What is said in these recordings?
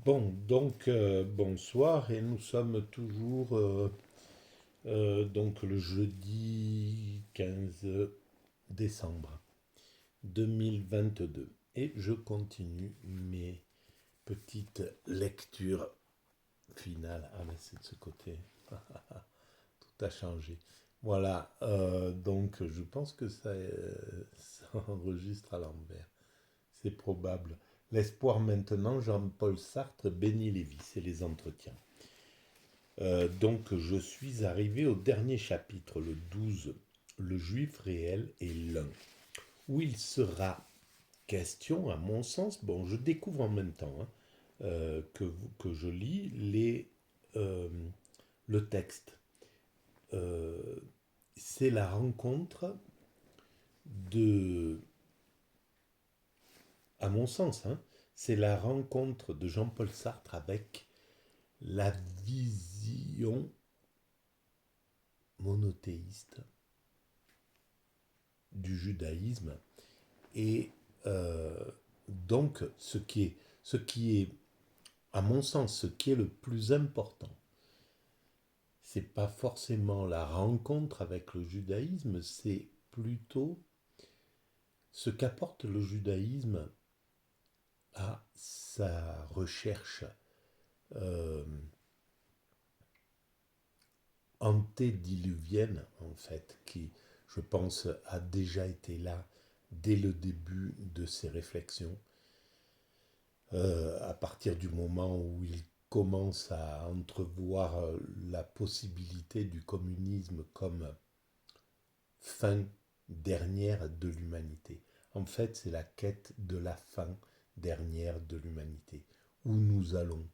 Bon, bonsoir et nous sommes toujours donc le jeudi 15 décembre 2022 et je continue mes petites lectures finales. Ah mais c'est de ce côté, tout a changé. Voilà, donc je pense que ça enregistre à l'envers. C'est probable. L'espoir maintenant, Jean-Paul Sartre, Béni Lévy, c'est les entretiens. Donc je suis arrivé au dernier chapitre, le 12, le juif réel et l'un, où il sera question, à mon sens, bon, je découvre en même temps que je lis euh, le texte. Euh, c'est la rencontre de, à mon sens, c'est la rencontre de Jean-Paul Sartre avec la vision monothéiste du judaïsme et donc ce qui est, à mon sens, ce qui est le plus important, c'est pas forcément la rencontre avec le judaïsme, c'est plutôt ce qu'apporte le judaïsme à sa recherche euh, antédiluvienne, en fait, qui, je pense, a déjà été là dès le début de ses réflexions, à partir du moment où il commence à entrevoir la possibilité du communisme comme fin dernière de l'humanité. En fait, c'est la quête de la fin dernière de l'humanité. Où nous allons?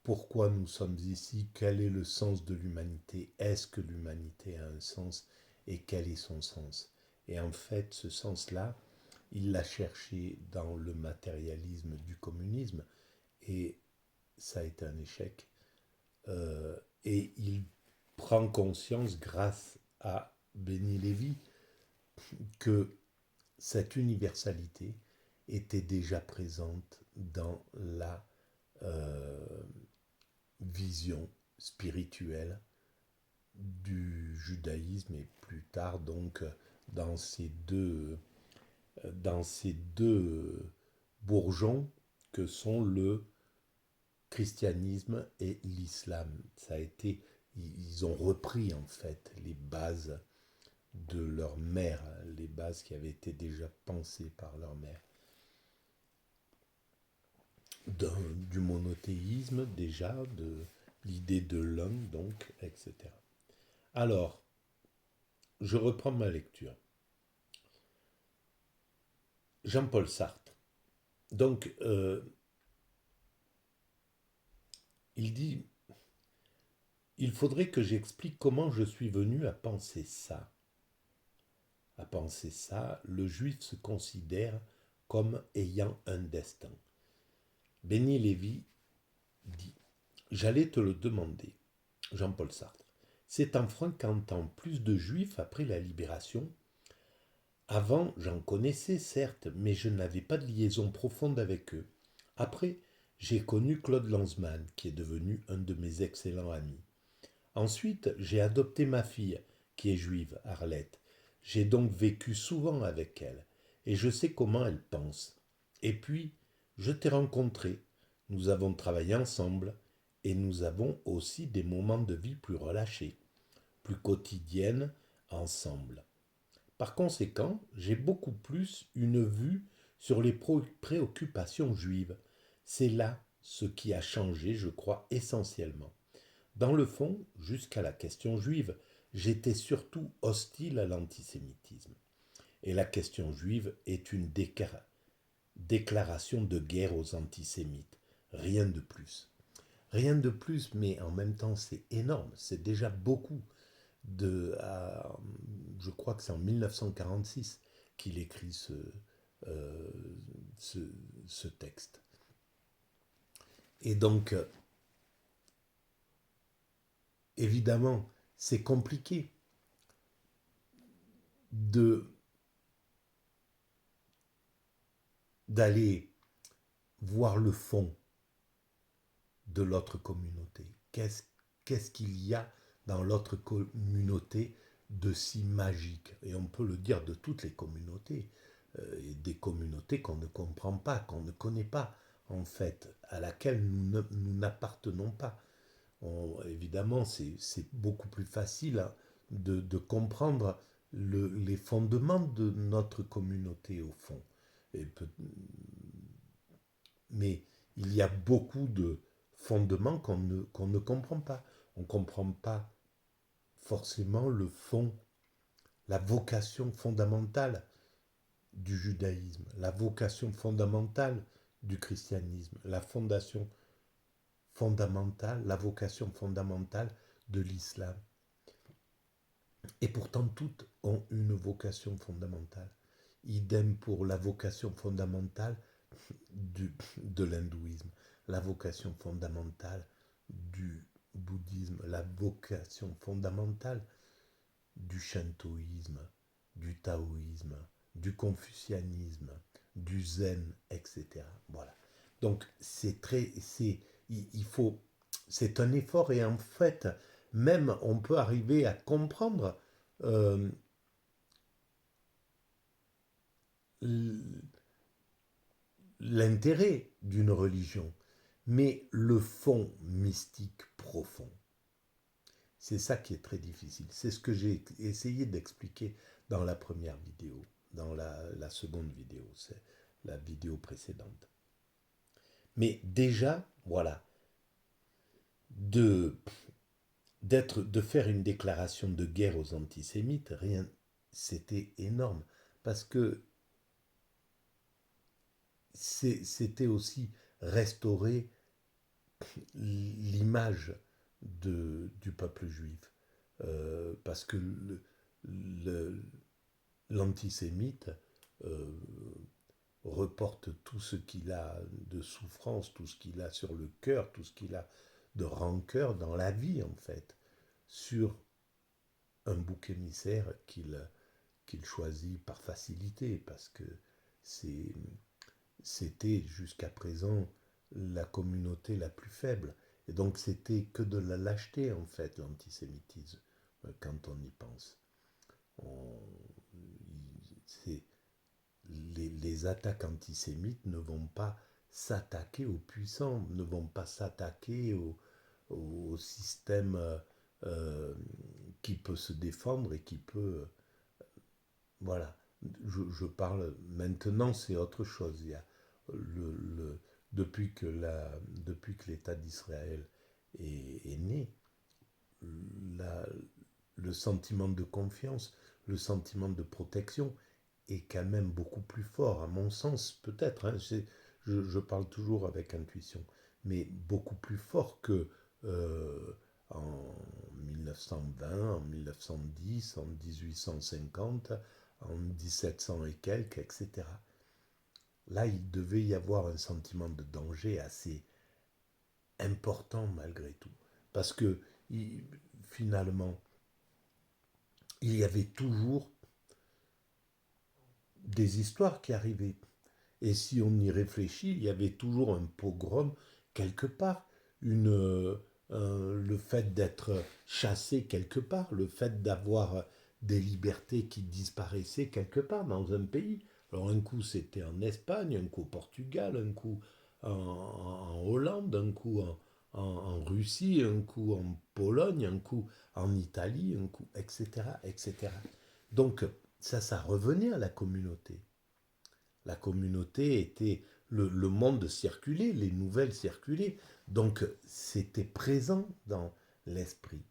Pourquoi nous sommes ici? Quel est le sens de l'humanité? Est-ce que l'humanité a un sens? Et quel est son sens? Et en fait, ce sens-là, il l'a cherché dans le matérialisme du communisme, et ça a été un échec. Et il prend conscience, grâce à Béni Lévy, que cette universalité était déjà présente dans la euh, vision spirituelle du judaïsme et plus tard donc dans ces deux bourgeons que sont le christianisme et l'islam. Ça a été, ils ont repris en fait les bases de leur mère, les bases qui avaient été déjà pensées par leur mère. Du monothéisme déjà, de l'idée de l'homme donc, etc. Alors, je reprends ma lecture. Jean-Paul Sartre. Donc, il dit, il faudrait que j'explique comment je suis venu à penser ça. À penser ça, le juif se considère comme ayant un destin. Béni Lévy dit, j'allais te le demander, Jean-Paul Sartre. C'est en fréquentant plus de juifs après la libération. Avant, j'en connaissais certes, mais je n'avais pas de liaison profonde avec eux. Après, j'ai connu Claude Lanzmann, qui est devenu un de mes excellents amis. Ensuite, j'ai adopté ma fille, qui est juive, Arlette. J'ai donc vécu souvent avec elle, et je sais comment elle pense. Et puis, je t'ai rencontré, nous avons travaillé ensemble, et nous avons aussi des moments de vie plus relâchés, plus quotidiennes, ensemble. Par conséquent, j'ai beaucoup plus une vue sur les préoccupations juives. C'est là ce qui a changé, je crois, essentiellement. Dans le fond, jusqu'à la question juive, j'étais surtout hostile à l'antisémitisme. Et la question juive est une déclaration de guerre aux antisémites. Rien de plus. Rien de plus, mais en même temps, c'est énorme. C'est déjà beaucoup. Je crois que c'est en 1946 qu'il écrit euh, ce, ce texte. Et donc, évidemment, c'est compliqué de d'aller voir le fond. de l'autre communauté. Qu'est-ce qu'il y a dans l'autre communauté de si magique? Et on peut le dire de toutes les communautés, et des communautés qu'on ne comprend pas, qu'on ne connaît pas, en fait, à laquelle nous n'appartenons pas. Évidemment, c'est beaucoup plus facile, hein, de comprendre les fondements de notre communauté, au fond. Et mais il y a beaucoup de fondements qu'on ne comprend pas. On ne comprend pas forcément le fond, la vocation fondamentale du judaïsme, la vocation fondamentale du christianisme, la vocation fondamentale de l'islam. Et pourtant, toutes ont une vocation fondamentale. Idem pour la vocation fondamentale de l'hindouisme, la vocation fondamentale du bouddhisme, la vocation fondamentale du shintoïsme, du taoïsme, du confucianisme, du zen, etc. Voilà. Donc c'est un effort, et en fait, même on peut arriver à comprendre euh, l'intérêt d'une religion, mais le fond mystique profond. C'est ça qui est très difficile. C'est ce que j'ai essayé d'expliquer dans la première vidéo, dans la seconde vidéo, c'est la vidéo précédente. Mais déjà, voilà, de faire une déclaration de guerre aux antisémites, rien, c'était énorme, parce que c'était aussi restaurer l'image du peuple juif. Parce que l'antisémite euh, reporte tout ce qu'il a de souffrance, tout ce qu'il a sur le cœur, tout ce qu'il a de rancœur dans la vie, en fait, sur un bouc émissaire qu'il choisit par facilité, parce que c'était jusqu'à présent la communauté la plus faible. Et donc c'était que de la lâcheté, en fait, l'antisémitisme, quand on y pense. On, les attaques antisémites ne vont pas s'attaquer aux puissants, ne vont pas s'attaquer au système euh, qui peut se défendre et qui peut... voilà. Je parle maintenant, c'est autre chose. Il y a depuis que l'État d'Israël est né, la, le sentiment de confiance, le sentiment de protection est quand même beaucoup plus fort, à mon sens, peut-être. Hein, je parle toujours avec intuition, mais beaucoup plus fort que en 1920, en 1910, en 1850, en 1700 et quelques, etc. Là, il devait y avoir un sentiment de danger assez important malgré tout. Parce que finalement, il y avait toujours des histoires qui arrivaient. Et si on y réfléchit, il y avait toujours un pogrom quelque part, le fait d'être chassé quelque part, le fait d'avoir des libertés qui disparaissaient quelque part dans un pays. Alors un coup c'était en Espagne, un coup au Portugal, un coup en Hollande, un coup en Russie, un coup en Pologne, un coup en Italie, un coup, etc., etc. Donc ça revenait à la communauté. La communauté était... Le monde circulait, les nouvelles circulaient. Donc c'était présent dans l'esprit.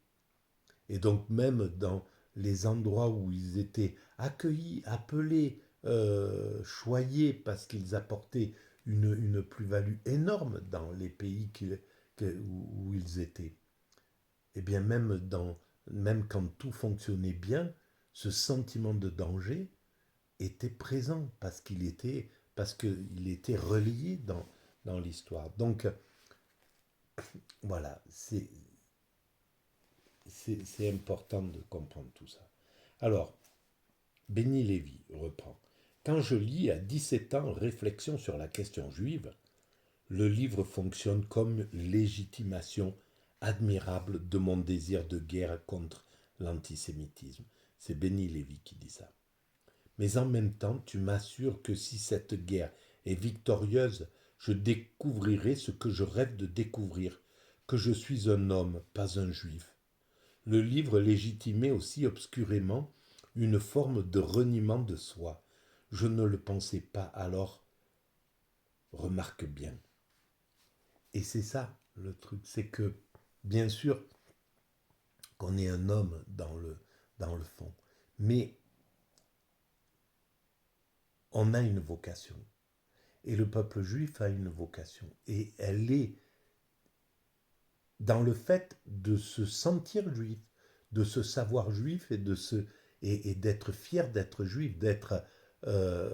Et donc même dans les endroits où ils étaient accueillis, appelés, choyés, parce qu'ils apportaient une plus-value énorme dans les pays où ils étaient. Et bien même quand tout fonctionnait bien, ce sentiment de danger était présent parce qu'il était relié dans l'histoire. Donc voilà, c'est important de comprendre tout ça. Alors, Benny Lévy reprend. Quand je lis à 17 ans Réflexion sur la question juive, le livre fonctionne comme légitimation admirable de mon désir de guerre contre l'antisémitisme. C'est Benny Lévy qui dit ça. Mais en même temps, tu m'assures que si cette guerre est victorieuse, je découvrirai ce que je rêve de découvrir, que je suis un homme, pas un juif. Le livre légitimait aussi obscurément une forme de reniement de soi. Je ne le pensais pas alors. Remarque bien. Et c'est ça le truc, c'est que bien sûr qu'on est un homme dans le fond, mais on a une vocation. Et le peuple juif a une vocation. Et elle est dans le fait de se sentir juif, de se savoir juif et d'être fier d'être juif, d'être euh,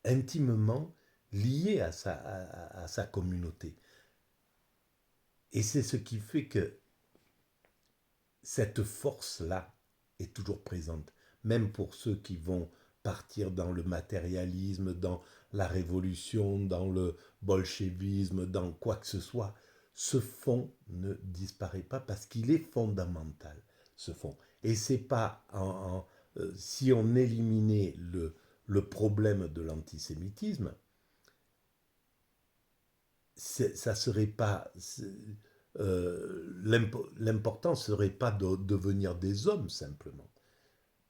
intimement lié à sa communauté. Et c'est ce qui fait que cette force-là est toujours présente, même pour ceux qui vont partir dans le matérialisme, dans la révolution, dans le bolchevisme, dans quoi que ce soit. Ce fond ne disparaît pas parce qu'il est fondamental, ce fond. Et c'est pas si on éliminait le problème de l'antisémitisme, ça serait pas l'important serait pas de devenir des hommes simplement,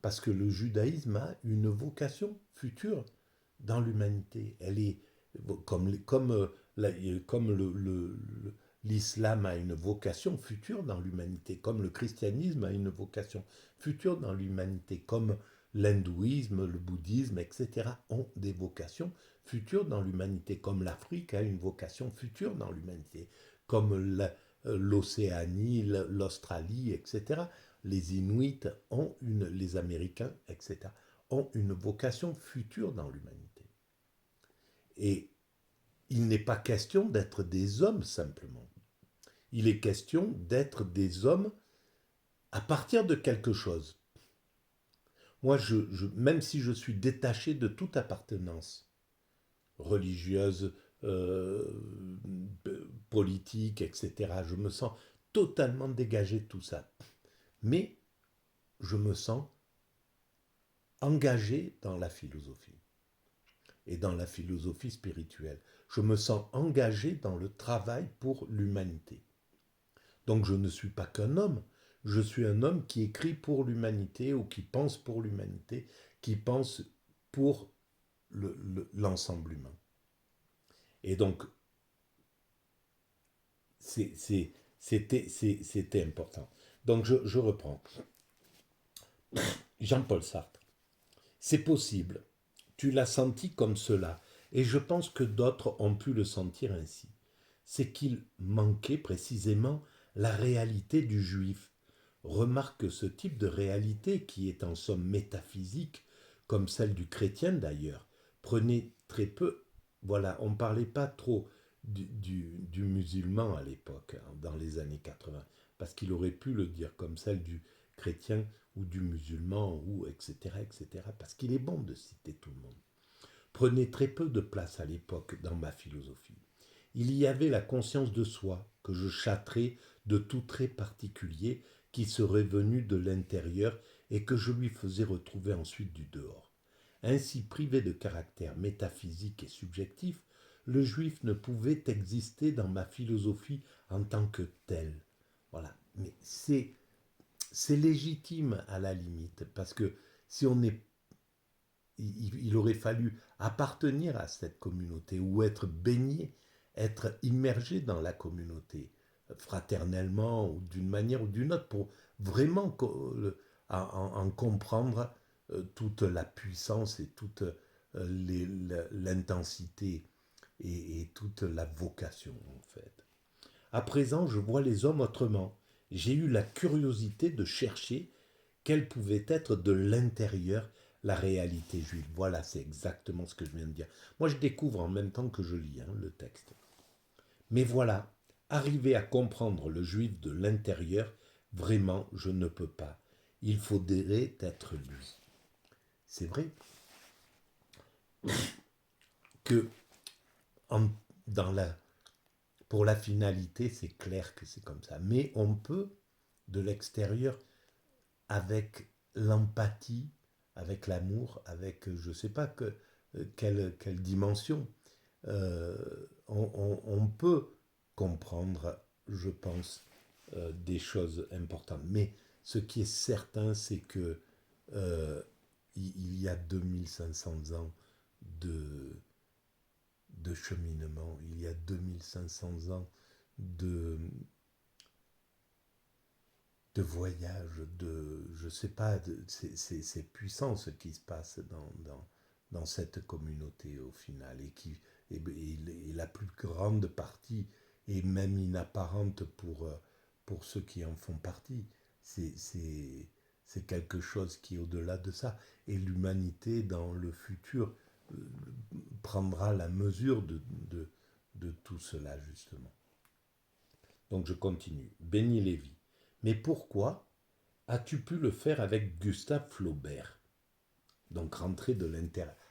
parce que le judaïsme a une vocation future dans l'humanité. Elle est comme l'islam a une vocation future dans l'humanité, comme le christianisme a une vocation future dans l'humanité, comme l'hindouisme, le bouddhisme, etc. ont des vocations futures dans l'humanité, comme l'Afrique a une vocation future dans l'humanité, comme l'Océanie, l'Australie, etc. Les Inuits les Américains, etc., ont une vocation future dans l'humanité. Et il n'est pas question d'être des hommes simplement. Il est question d'être des hommes à partir de quelque chose. Moi, même si je suis détaché de toute appartenance religieuse, euh, politique, etc., je me sens totalement dégagé de tout ça. Mais je me sens engagé dans la philosophie et dans la philosophie spirituelle. Je me sens engagé dans le travail pour l'humanité. Donc je ne suis pas qu'un homme, je suis un homme qui écrit pour l'humanité ou qui pense pour l'humanité, qui pense pour l'ensemble humain. Et donc, c'était important. Donc je reprends. Jean-Paul Sartre. C'est possible. Tu l'as senti comme cela, et je pense que d'autres ont pu le sentir ainsi. C'est qu'il manquait précisément la réalité du juif. Remarque que ce type de réalité, qui est en somme métaphysique, comme celle du chrétien d'ailleurs, prenait très peu. Voilà, on ne parlait pas trop du musulman à l'époque, dans les années 80, parce qu'il aurait pu le dire comme celle du chrétien ou du musulman, ou etc., etc., parce qu'il est bon de citer tout le monde. Prenait très peu de place à l'époque dans ma philosophie. Il y avait la conscience de soi, que je châtrais de tout trait particulier qui serait venu de l'intérieur et que je lui faisais retrouver ensuite du dehors. Ainsi privé de caractère métaphysique et subjectif, le juif ne pouvait exister dans ma philosophie en tant que tel. Voilà. Mais c'est légitime à la limite, parce que si on est il aurait fallu appartenir à cette communauté ou être baigné, être immergé dans la communauté, fraternellement ou d'une manière ou d'une autre, pour vraiment en comprendre toute la puissance et toute l'intensité et toute la vocation en fait. À présent, je vois les hommes autrement. J'ai eu la curiosité de chercher quelle pouvait être de l'intérieur la réalité juive. Voilà, c'est exactement ce que je viens de dire. Moi, je découvre en même temps que je lis le texte. Mais voilà, arriver à comprendre le juif de l'intérieur, vraiment, je ne peux pas. Il faudrait être lui. C'est vrai que dans la, pour la finalité, c'est clair que c'est comme ça. Mais on peut, de l'extérieur, avec l'empathie, avec l'amour, avec je ne sais pas quelle dimension, on peut comprendre, je pense, des choses importantes. Mais ce qui est certain, c'est que euh, il y a 2500 ans de, de cheminement, il y a 2500 ans de, de voyage, je sais pas, c'est puissant ce qui se passe dans cette communauté au final, et la plus grande partie est même inapparente pour ceux qui en font partie. C'est quelque chose qui est au-delà de ça. Et l'humanité, dans le futur, euh, prendra la mesure de tout cela, justement. Donc je continue. Béni Lévy. Mais pourquoi as-tu pu le faire avec Gustave Flaubert? Donc rentrer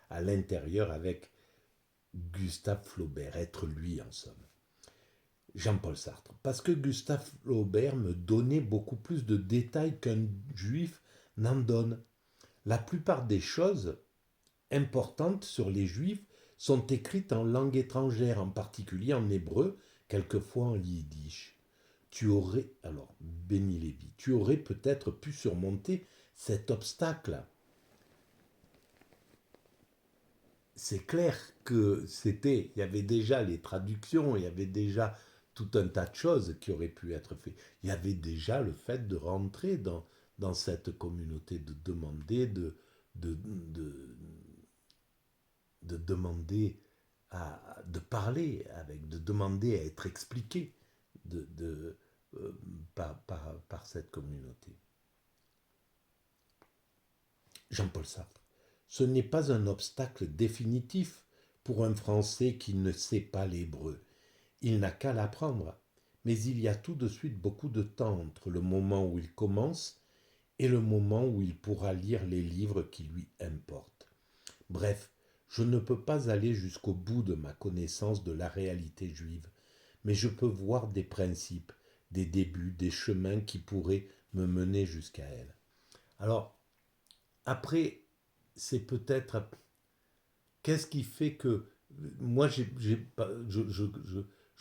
à l'intérieur avec Gustave Flaubert, être lui en somme. Jean-Paul Sartre. Parce que Gustave Flaubert me donnait beaucoup plus de détails qu'un juif n'en donne. La plupart des choses importantes sur les juifs sont écrites en langue étrangère, en particulier en hébreu, quelquefois en yiddish. Alors, Béni Lévy, tu aurais peut-être pu surmonter cet obstacle. C'est clair que il y avait déjà les traductions, il y avait déjà tout un tas de choses qui auraient pu être faites. Il y avait déjà le fait de rentrer dans cette communauté, de demander, de demander de parler avec, de demander à être expliqué de, de, par cette communauté. Jean-Paul Sartre. Ce n'est pas un obstacle définitif pour un Français qui ne sait pas l'hébreu. Il n'a qu'à l'apprendre. Mais il y a tout de suite beaucoup de temps entre le moment où il commence et le moment où il pourra lire les livres qui lui importent. Bref, je ne peux pas aller jusqu'au bout de ma connaissance de la réalité juive, mais je peux voir des principes, des débuts, des chemins qui pourraient me mener jusqu'à elle. Alors, après, c'est peut-être qu'est-ce qui fait que moi je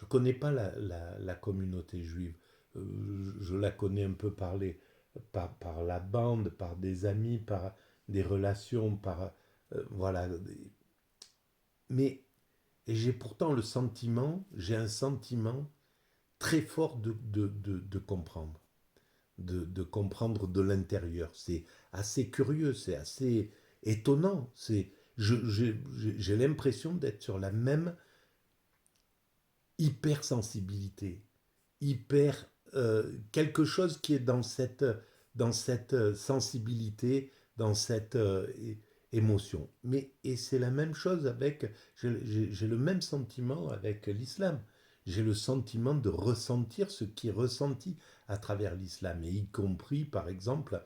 connais pas la communauté juive. Je la connais un peu par la bande, par des amis, par des relations, par voilà. Mais j'ai pourtant j'ai un sentiment très fort de comprendre, de comprendre de l'intérieur. C'est assez curieux, c'est assez étonnant. J'ai l'impression d'être sur la même hypersensibilité, hyper quelque chose qui est dans cette sensibilité, dans cette émotion. Et c'est la même chose avec, j'ai le même sentiment avec l'islam. J'ai le sentiment de ressentir ce qui est ressenti à travers l'islam, et y compris, par exemple,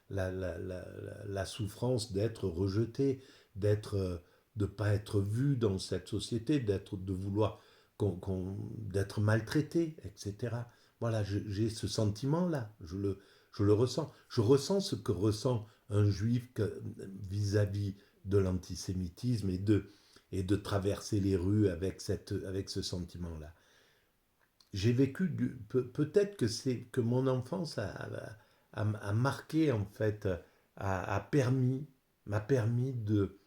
la souffrance d'être rejeté, de ne pas être vu dans cette société, de vouloir d'être maltraité, etc. Voilà, j'ai ce sentiment-là, je le ressens. Je ressens ce que ressent un juif vis-à-vis de l'antisémitisme et de traverser les rues avec ce sentiment-là. J'ai vécu, peut-être que mon enfance a marqué en fait, m'a permis de,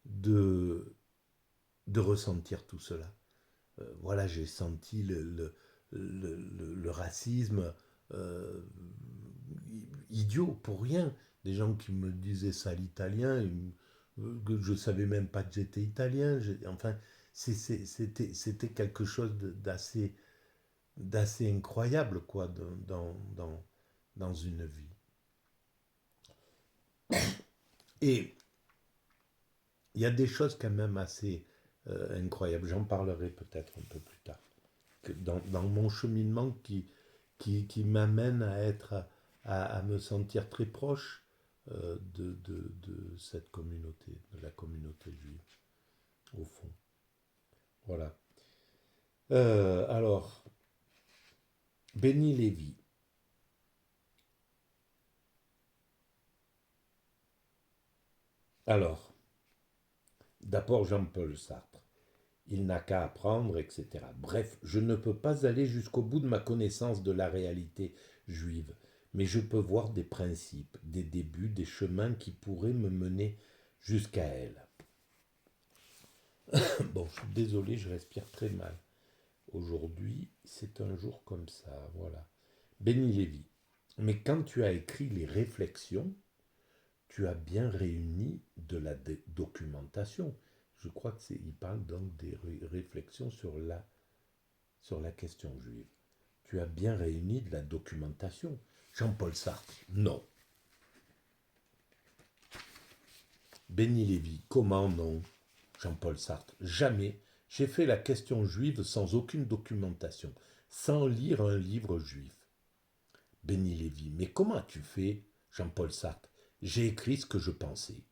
de ressentir tout cela. Voilà, j'ai senti le racisme euh, idiot pour rien. Des gens qui me disaient ça l'italien, que je savais même pas que j'étais italien. Enfin, c'était quelque chose d'assez incroyable, quoi, dans une vie. Et il y a des choses quand même assez incroyables. J'en parlerai peut-être un peu plus tard. Dans mon cheminement qui m'amène à me sentir très proche de cette communauté, de la communauté juive, au fond. Voilà. Alors, Benny Lévy. Alors, d'abord Jean-Paul Sartre. Il n'a qu'à apprendre, etc. Bref, je ne peux pas aller jusqu'au bout de ma connaissance de la réalité juive, mais je peux voir des principes, des débuts, des chemins qui pourraient me mener jusqu'à elle. Bon, je suis désolé, je respire très mal. Aujourd'hui, c'est un jour comme ça, voilà. Benny Lévy. Mais quand tu as écrit les réflexions, tu as bien réuni de la documentation. Je crois que il parle donc des réflexions sur la question juive. Tu as bien réuni de la documentation. Jean-Paul Sartre, non. Benny Lévy, comment non? Jean-Paul Sartre, jamais. J'ai fait la question juive sans aucune documentation, sans lire un livre juif. Benny Lévy, mais comment as-tu fait? Jean-Paul Sartre, j'ai écrit ce que je pensais.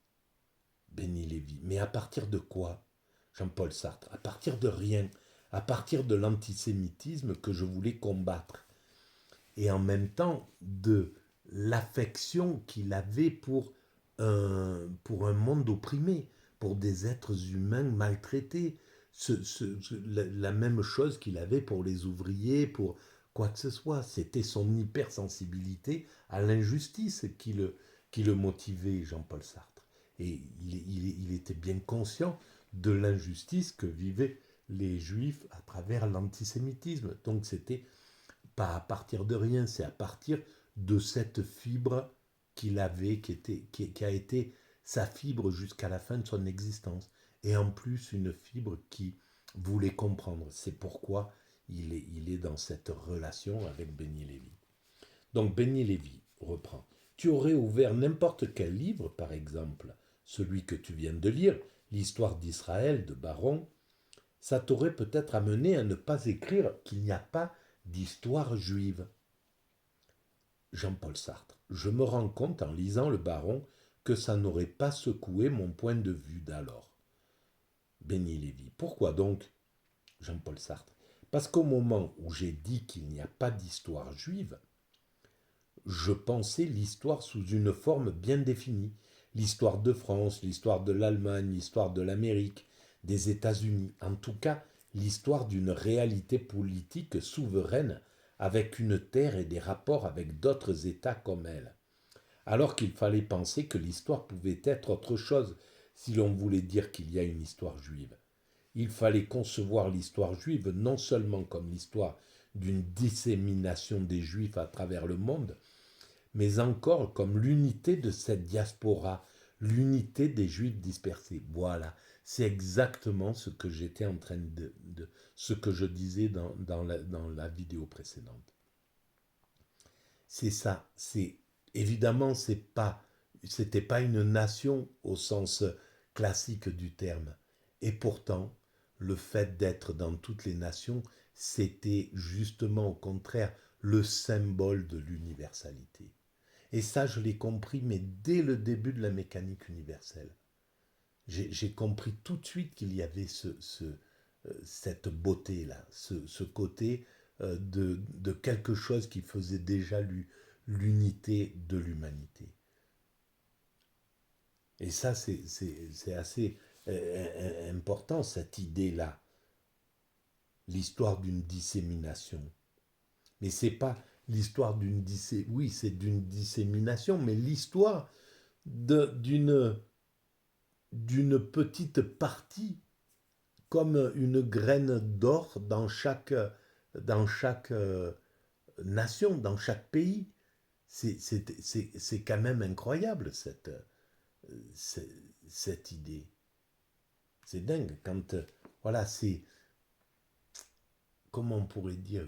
Benny Lévy, mais à partir de quoi? Jean-Paul Sartre, à partir de rien, à partir de l'antisémitisme que je voulais combattre, et en même temps de l'affection qu'il avait pour un monde opprimé, pour des êtres humains maltraités, la même chose qu'il avait pour les ouvriers, pour quoi que ce soit. C'était son hypersensibilité à l'injustice qui le motivait, Jean-Paul Sartre. Et il était bien conscient de l'injustice que vivaient les Juifs à travers l'antisémitisme. Donc c'était pas à partir de rien, c'est à partir de cette fibre qu'il avait, qui a été sa fibre jusqu'à la fin de son existence. Et en plus, une fibre qui voulait comprendre. C'est pourquoi il est dans cette relation avec Benny Lévy. Donc Benny Lévy reprend. Tu aurais ouvert n'importe quel livre, par exemple, celui que tu viens de lire, l'histoire d'Israël de Baron, ça t'aurait peut-être amené à ne pas écrire qu'il n'y a pas d'histoire juive. Jean-Paul Sartre. Je me rends compte en lisant Le Baron que ça n'aurait pas secoué mon point de vue d'alors. Benny Lévy. Pourquoi donc? Jean-Paul Sartre. Parce qu'au moment où j'ai dit qu'il n'y a pas d'histoire juive, je pensais l'histoire sous une forme bien définie. L'histoire de France, l'histoire de l'Allemagne, l'histoire de l'Amérique, des États-Unis, en tout cas l'histoire d'une réalité politique souveraine avec une terre et des rapports avec d'autres États comme elle. Alors qu'il fallait penser que l'histoire pouvait être autre chose si l'on voulait dire qu'il y a une histoire juive. Il fallait concevoir l'histoire juive non seulement comme l'histoire d'une dissémination des juifs à travers le monde, mais encore comme l'unité de cette diaspora, l'unité des juifs dispersés. Voilà, c'est exactement ce que j'étais en train ce que je disais dans la vidéo précédente. C'est ça, c'est évidemment c'était pas une nation au sens classique du terme. Et pourtant, le fait d'être dans toutes les nations, c'était justement au contraire le symbole de l'universalité. Et ça, je l'ai compris, mais dès le début de la mécanique universelle. J'ai compris tout de suite qu'il y avait cette beauté-là, ce côté de quelque chose qui faisait déjà l'unité de l'humanité. Et ça, c'est assez important, cette idée-là, l'histoire d'une dissémination. Mais c'est pas l'histoire d'une dissémination, oui, c'est d'une dissémination, mais l'histoire d'une petite partie, comme une graine d'or dans chaque nation, dans chaque pays. C'est quand même incroyable cette idée. C'est dingue quand, voilà, c'est, comment on pourrait dire,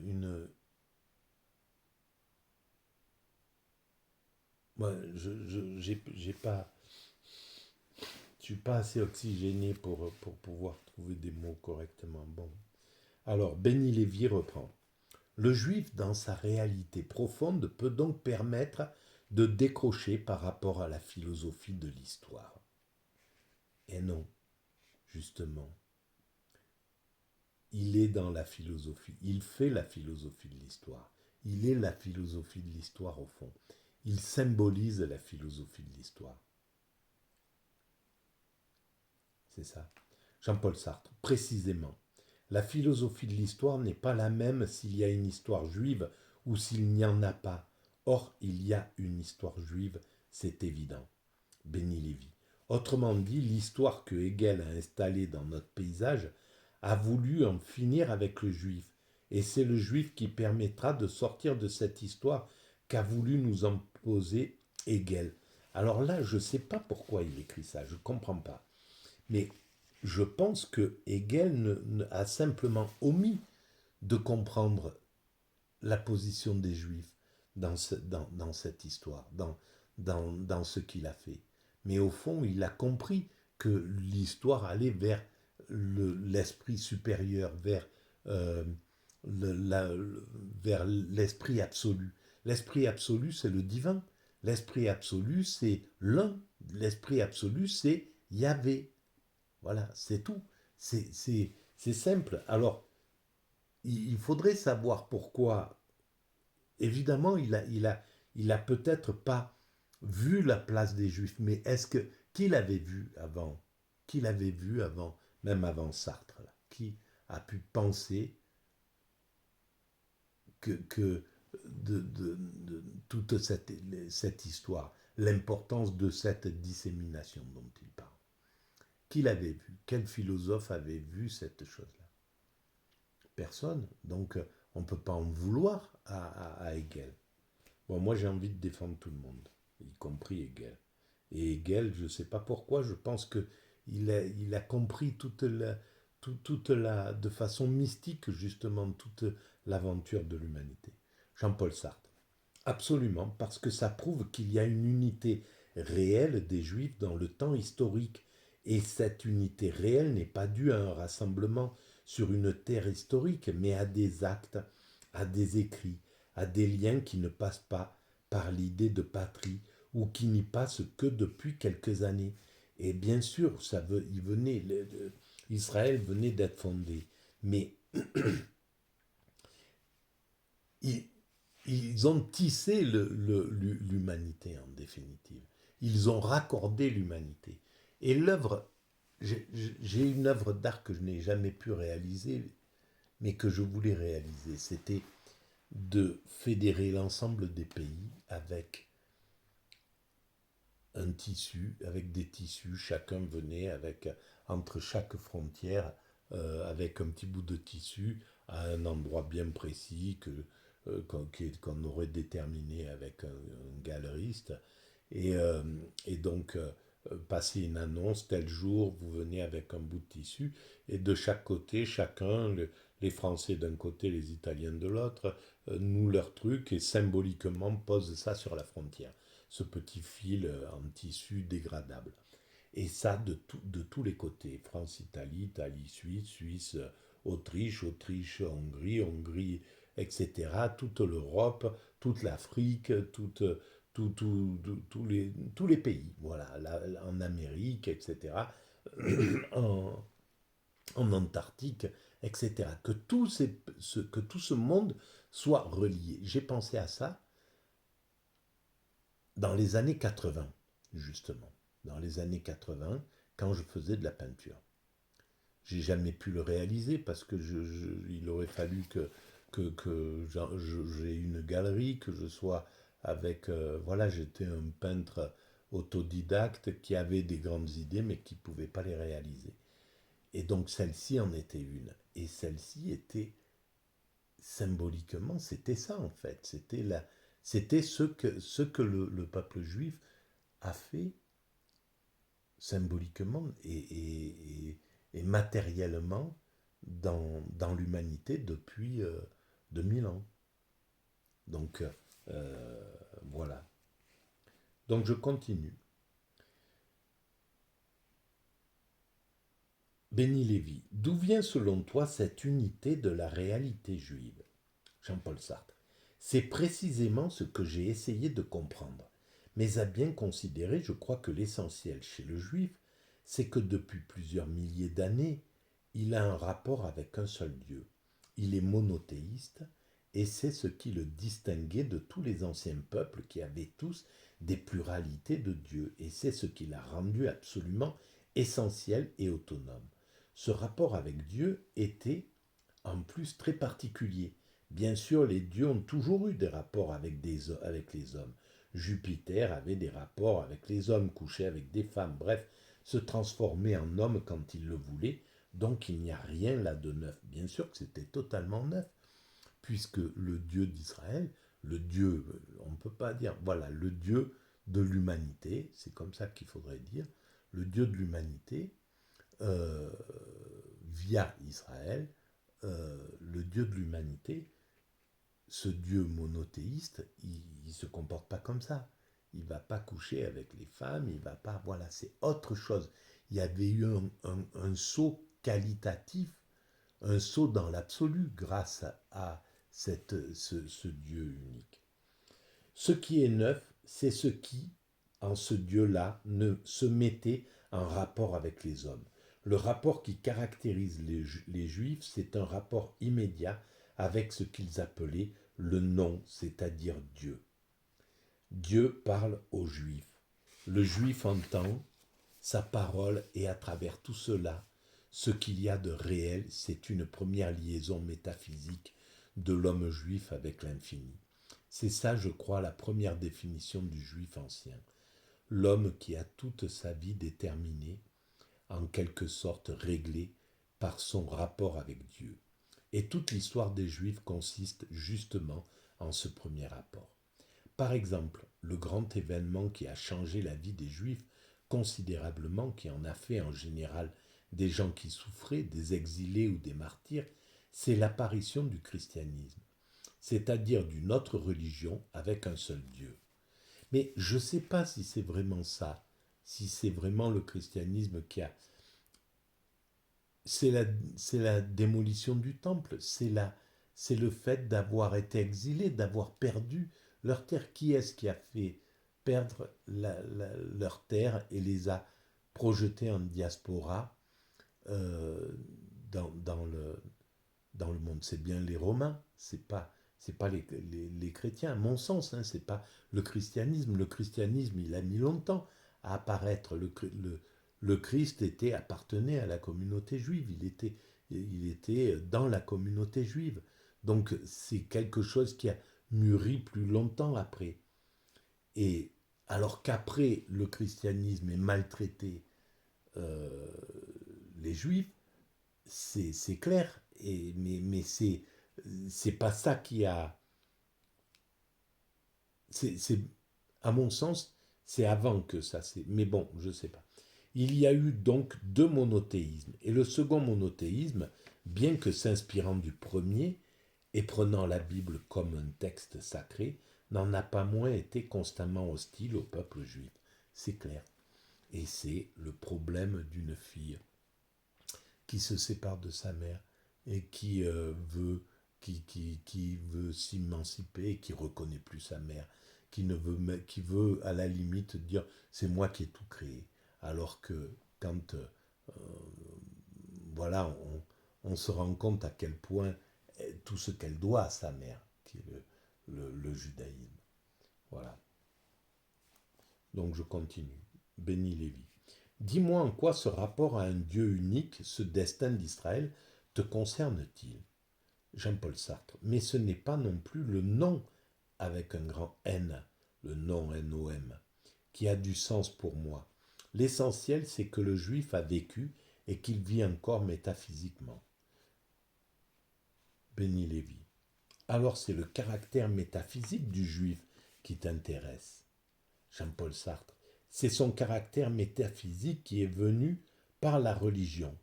moi, j'ai pas, je suis pas assez oxygéné pour pouvoir trouver des mots correctement. Bon. Alors, Benny Lévy reprend. Le juif, dans sa réalité profonde, peut donc permettre de décrocher par rapport à la philosophie de l'histoire. Et non, justement. il est dans la philosophie, il fait la philosophie de l'histoire. Il est la philosophie de l'histoire au fond. Il symbolise la philosophie de l'histoire. C'est ça. Jean-Paul Sartre, précisément. La philosophie de l'histoire n'est pas la même s'il y a une histoire juive ou s'il n'y en a pas. Or, il y a une histoire juive, c'est évident. Béni Lévy. Autrement dit, l'histoire que Hegel a installée dans notre paysage a voulu en finir avec le juif. Et c'est le juif qui permettra de sortir de cette histoire qu'a voulu nous imposer Hegel. Alors là, je ne sais pas pourquoi il écrit ça, je ne comprends pas. Mais je pense que Hegel a simplement omis de comprendre la position des Juifs dans cette histoire, dans ce qu'il a fait. Mais au fond, il a compris que l'histoire allait vers l'esprit supérieur, euh, vers l'esprit absolu. L'esprit absolu, c'est le divin. L'esprit absolu, c'est l'un. L'esprit absolu, c'est Yahvé. Voilà, c'est tout. C'est simple. Alors, il faudrait savoir pourquoi. Évidemment, il a peut-être pas vu la place des Juifs, mais est-ce que qui l'avait vu avant? Qui l'avait vu avant, même avant Sartre là? Qui a pu penser que de toute cette histoire, l'importance de cette dissémination dont il parle? Qui l'avait vu? Quel philosophe avait vu cette chose-là? Personne. Donc, on ne peut pas en vouloir à Hegel. Bon, moi, j'ai envie de défendre tout le monde, y compris Hegel. Et Hegel, je ne sais pas pourquoi, je pense qu'il a compris de façon mystique, justement, toute l'aventure de l'humanité. Jean-Paul Sartre. Absolument, parce que ça prouve qu'il y a une unité réelle des Juifs dans le temps historique. Et cette unité réelle n'est pas due à un rassemblement sur une terre historique, mais à des actes, à des écrits, à des liens qui ne passent pas par l'idée de patrie ou qui n'y passent que depuis quelques années. Et bien sûr, Israël venait d'être fondé, mais il, ils ont tissé l'humanité en définitive. Ils ont raccordé l'humanité. Et l'œuvre, j'ai une œuvre d'art que je n'ai jamais pu réaliser, mais que je voulais réaliser. C'était de fédérer l'ensemble des pays avec un tissu, avec des tissus. Chacun venait avec, entre chaque frontière, avec un petit bout de tissu à un endroit bien précis qu'on aurait déterminé avec un galeriste. Et donc, passer une annonce, tel jour, vous venez avec un bout de tissu, et de chaque côté, chacun, les Français d'un côté, les Italiens de l'autre, nouent leur truc et symboliquement posent ça sur la frontière. Ce petit fil en tissu dégradable. Et ça de tous les côtés. France-Italie, Italie-Suisse, Suisse, Autriche, Hongrie, Hongrie, etc. Toute l'Europe, toute l'Afrique, tous les pays, voilà, en Amérique, etc., en, en Antarctique, etc. Que tout ce monde soit relié. J'ai pensé à ça dans les années 80, justement. Dans les années 80, quand je faisais de la peinture. J'ai jamais pu le réaliser parce que il aurait fallu que j'ai une galerie, que je sois avec... voilà, j'étais un peintre autodidacte qui avait des grandes idées mais qui ne pouvait pas les réaliser. Et donc celle-ci en était une. Et celle-ci était symboliquement, c'était ça en fait. C'était ce que le peuple juif a fait symboliquement et matériellement dans l'humanité depuis 2000 ans. Donc, voilà. Donc, je continue. Béni Lévy, d'où vient selon toi cette unité de la réalité juive? Jean-Paul Sartre. C'est précisément ce que j'ai essayé de comprendre. Mais à bien considérer, je crois que l'essentiel chez le juif, c'est que depuis plusieurs milliers d'années, il a un rapport avec un seul Dieu. Il est monothéiste et c'est ce qui le distinguait de tous les anciens peuples qui avaient tous des pluralités de dieux et c'est ce qui l'a rendu absolument essentiel et autonome. Ce rapport avec Dieu était en plus très particulier. Bien sûr, les dieux ont toujours eu des rapports avec les hommes. Jupiter avait des rapports avec les hommes, couchait avec des femmes, bref, se transformait en homme quand il le voulait, donc il n'y a rien là de neuf. Bien sûr que c'était totalement neuf, puisque le Dieu d'Israël, le Dieu, on ne peut pas dire, voilà, le Dieu de l'humanité, c'est comme ça qu'il faudrait dire, le Dieu de l'humanité, euh, via Israël, le Dieu de l'humanité, ce Dieu monothéiste, il ne se comporte pas comme ça. Il ne va pas coucher avec les femmes, il va pas. Voilà, c'est autre chose. Il y avait eu un saut qualitatif, un saut dans l'absolu grâce à ce Dieu unique. Ce qui est neuf, c'est ce qui, en ce Dieu-là, ne se mettait en rapport avec les hommes. Le rapport qui caractérise les Juifs, c'est un rapport immédiat avec ce qu'ils appelaient le nom, c'est-à-dire Dieu. Dieu parle aux Juifs. Le Juif entend sa parole et à travers tout cela, ce qu'il y a de réel, c'est une première liaison métaphysique de l'homme juif avec l'infini. C'est ça, je crois, la première définition du juif ancien. L'homme qui a toute sa vie déterminée, en quelque sorte réglée par son rapport avec Dieu. Et toute l'histoire des juifs consiste justement en ce premier rapport. Par exemple, le grand événement qui a changé la vie des juifs considérablement, qui en a fait en général des gens qui souffraient, des exilés ou des martyrs, c'est l'apparition du christianisme, c'est-à-dire d'une autre religion avec un seul Dieu. Mais je ne sais pas si c'est vraiment ça, si c'est vraiment le christianisme qui a... C'est la démolition du temple, c'est le fait d'avoir été exilés, d'avoir perdu leur terre. Qui est-ce qui a fait perdre leur terre et les a projetés en diaspora euh, dans, dans, le, dans le monde? C'est bien les Romains, c'est pas les chrétiens, à mon sens, hein, c'est pas le christianisme. Le christianisme, il a mis longtemps à apparaître. Le Christ appartenait à la communauté juive, il était dans la communauté juive. Donc c'est quelque chose qui a mûri plus longtemps après. Et alors qu'après le christianisme ait maltraité euh, les juifs, c'est clair, mais c'est pas ça qui a. C'est, à mon sens, c'est avant que ça. Mais bon, je sais pas. Il y a eu donc deux monothéismes. Et le second monothéisme, bien que s'inspirant du premier et prenant la Bible comme un texte sacré, n'en a pas moins été constamment hostile au peuple juif. C'est clair. Et c'est le problème d'une fille qui se sépare de sa mère et qui veut s'émanciper et qui reconnaît plus sa mère, qui veut à la limite dire c'est moi qui ai tout créé, alors que quand voilà on se rend compte à quel point tout ce qu'elle doit à sa mère, qui est le judaïsme. Voilà. Donc je continue. Béni Lévi. Dis-moi en quoi ce rapport à un Dieu unique, ce destin d'Israël, te concerne-t-il? Jean-Paul Sartre. Mais ce n'est pas non plus le nom avec un grand N, le nom N-O-M, qui a du sens pour moi. L'essentiel, c'est que le juif a vécu et qu'il vit encore métaphysiquement. Béni Lévi. Alors c'est le caractère métaphysique du juif qui t'intéresse. Jean-Paul Sartre. C'est son caractère métaphysique qui est venu par la religion.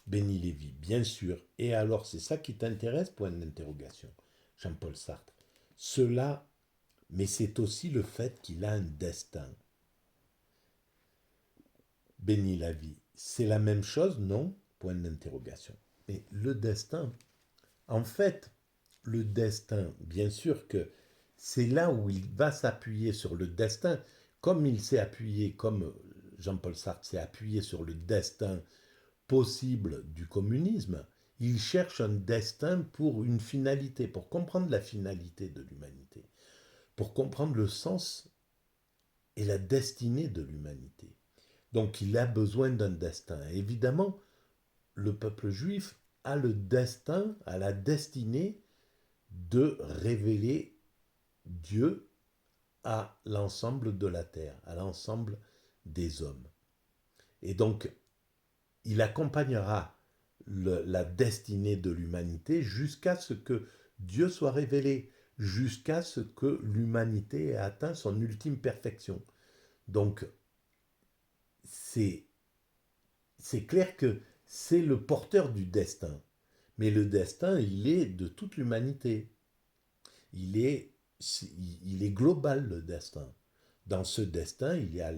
Béni Lévi, bien sûr. Et alors, c'est ça qui t'intéresse? Point d'interrogation. Jean-Paul Sartre. Cela, mais c'est aussi le fait qu'il a un destin. Béni la vie. C'est la même chose, non? Point d'interrogation. Mais le destin, en fait, le destin, bien sûr que c'est là où il va s'appuyer sur le destin, comme il s'est appuyé, comme Jean-Paul Sartre s'est appuyé sur le destin possible du communisme, il cherche un destin pour une finalité, pour comprendre la finalité de l'humanité, pour comprendre le sens et la destinée de l'humanité. Donc il a besoin d'un destin. Évidemment, le peuple juif a le destin, a la destinée de révéler Dieu à l'ensemble de la terre, à l'ensemble des hommes. Et donc, il accompagnera la destinée de l'humanité jusqu'à ce que Dieu soit révélé, jusqu'à ce que l'humanité ait atteint son ultime perfection. Donc, c'est clair que c'est le porteur du destin. Mais le destin, il est de toute l'humanité. Il est, il est global, le destin. Dans ce destin, il y a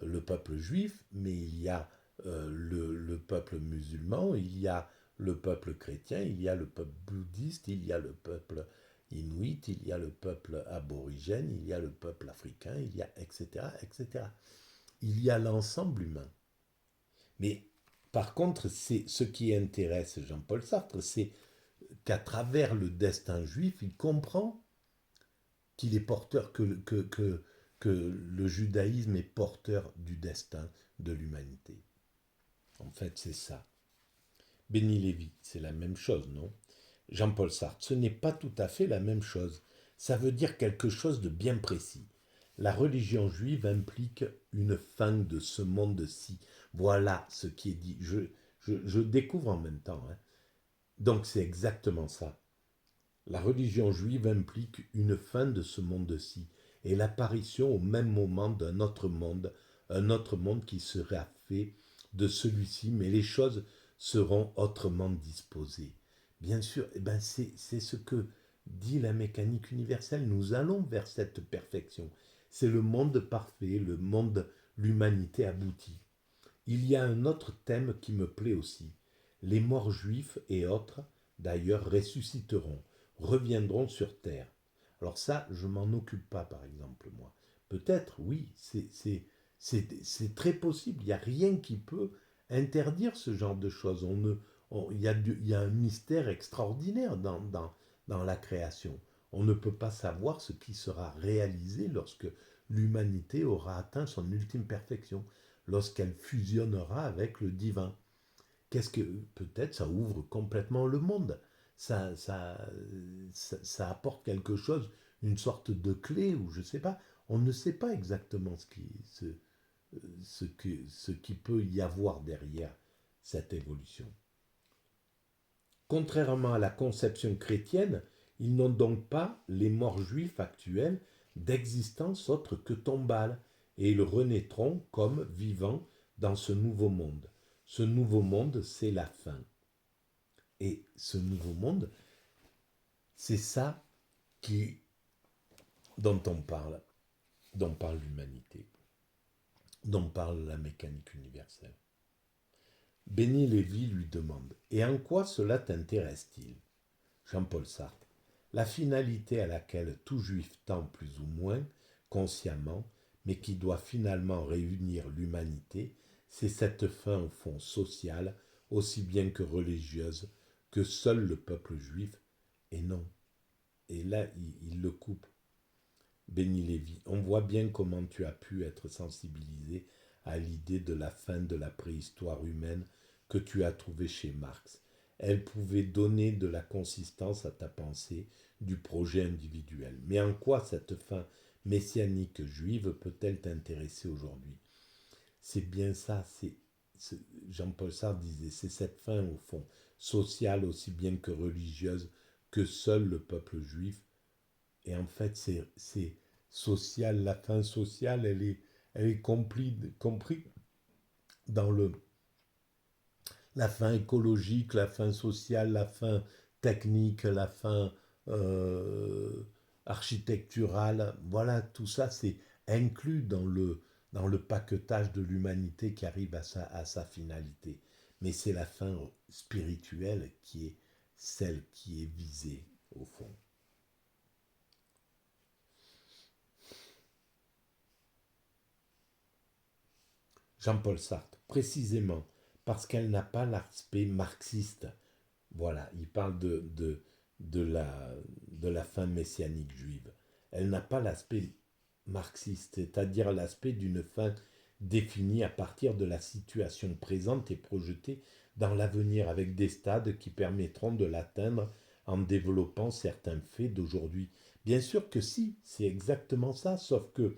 le peuple juif, mais il y a le peuple musulman, il y a le peuple chrétien, il y a le peuple bouddhiste, il y a le peuple inuit, il y a le peuple aborigène, il y a le peuple africain, il y a etc., etc. Il y a l'ensemble humain. Mais par contre, c'est ce qui intéresse Jean-Paul Sartre, c'est qu'à travers le destin juif, il comprend qu'il est porteur, que le judaïsme est porteur du destin de l'humanité. En fait, c'est ça. Béni Lévy, c'est la même chose, non? Jean-Paul Sartre, ce n'est pas tout à fait la même chose. Ça veut dire quelque chose de bien précis. La religion juive implique une fin de ce monde-ci. Voilà ce qui est dit. Je découvre en même temps. Hein. Donc c'est exactement ça. La religion juive implique une fin de ce monde-ci et l'apparition au même moment d'un autre monde, un autre monde qui sera fait de celui-ci, mais les choses seront autrement disposées. Bien sûr, eh ben c'est ce que dit la mécanique universelle. Nous allons vers cette perfection. C'est le monde parfait, le monde, l'humanité aboutie. Il y a un autre thème qui me plaît aussi. Les morts juifs et autres, d'ailleurs, ressusciteront, reviendront sur terre. Alors ça, je m'en occupe pas, par exemple, moi. Peut-être, oui, c'est très possible. Il n'y a rien qui peut interdire ce genre de choses. Il y a un mystère extraordinaire dans la création. On ne peut pas savoir ce qui sera réalisé lorsque l'humanité aura atteint son ultime perfection, lorsqu'elle fusionnera avec le divin. Qu'est-ce que peut-être ça ouvre complètement le monde, ça apporte quelque chose, une sorte de clé ou je sais pas. On ne sait pas exactement ce qui peut y avoir derrière cette évolution. Contrairement à la conception chrétienne, ils n'ont donc pas, les morts juifs actuels, d'existence autre que tombale, et ils renaîtront comme vivants dans ce nouveau monde. Ce nouveau monde, c'est la fin. Et ce nouveau monde, c'est ça qui, dont parle l'humanité, dont parle la mécanique universelle. Béni Lévy lui demande « Et en quoi cela t'intéresse-t-il » Jean-Paul Sartre. La finalité à laquelle tout juif tend plus ou moins, consciemment, mais qui doit finalement réunir l'humanité, c'est cette fin au fond sociale, aussi bien que religieuse, que seul le peuple juif, et non. Et là, il le coupe. Béni Lévy, on voit bien comment tu as pu être sensibilisé à l'idée de la fin de la préhistoire humaine que tu as trouvée chez Marx. Elle pouvait donner de la consistance à ta pensée du projet individuel. Mais en quoi cette fin messianique juive peut-elle t'intéresser aujourd'hui? C'est bien ça, Jean-Paul Sartre disait, c'est cette fin au fond, sociale aussi bien que religieuse, que seul le peuple juif. Et en fait, c'est social, la fin sociale, elle est compris dans la fin écologique, la fin sociale, la fin technique, la fin euh, architecturale. Voilà, tout ça, c'est inclus dans le paquetage de l'humanité qui arrive à sa finalité. Mais c'est la fin spirituelle qui est celle qui est visée, au fond. Jean-Paul Sartre, précisément, parce qu'elle n'a pas l'aspect marxiste. Voilà, il parle de de la fin messianique juive. Elle n'a pas l'aspect marxiste, c'est-à-dire l'aspect d'une fin définie à partir de la situation présente et projetée dans l'avenir avec des stades qui permettront de l'atteindre en développant certains faits d'aujourd'hui. Bien sûr que si, c'est exactement ça, sauf que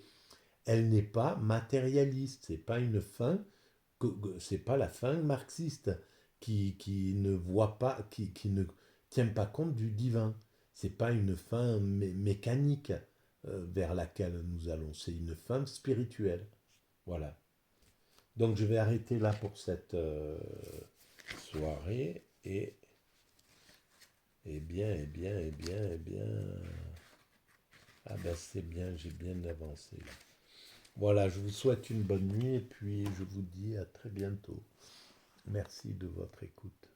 elle n'est pas matérialiste, c'est pas une fin, c'est pas la fin marxiste qui ne voit pas, qui ne tient pas compte du divin. C'est pas une fin mécanique vers laquelle nous allons, c'est une fin spirituelle. Voilà. Donc je vais arrêter là pour cette soirée et bien, et bien, et bien, et bien. Ah ben c'est bien, j'ai bien avancé là. Voilà, je vous souhaite une bonne nuit et puis je vous dis à très bientôt. Merci de votre écoute.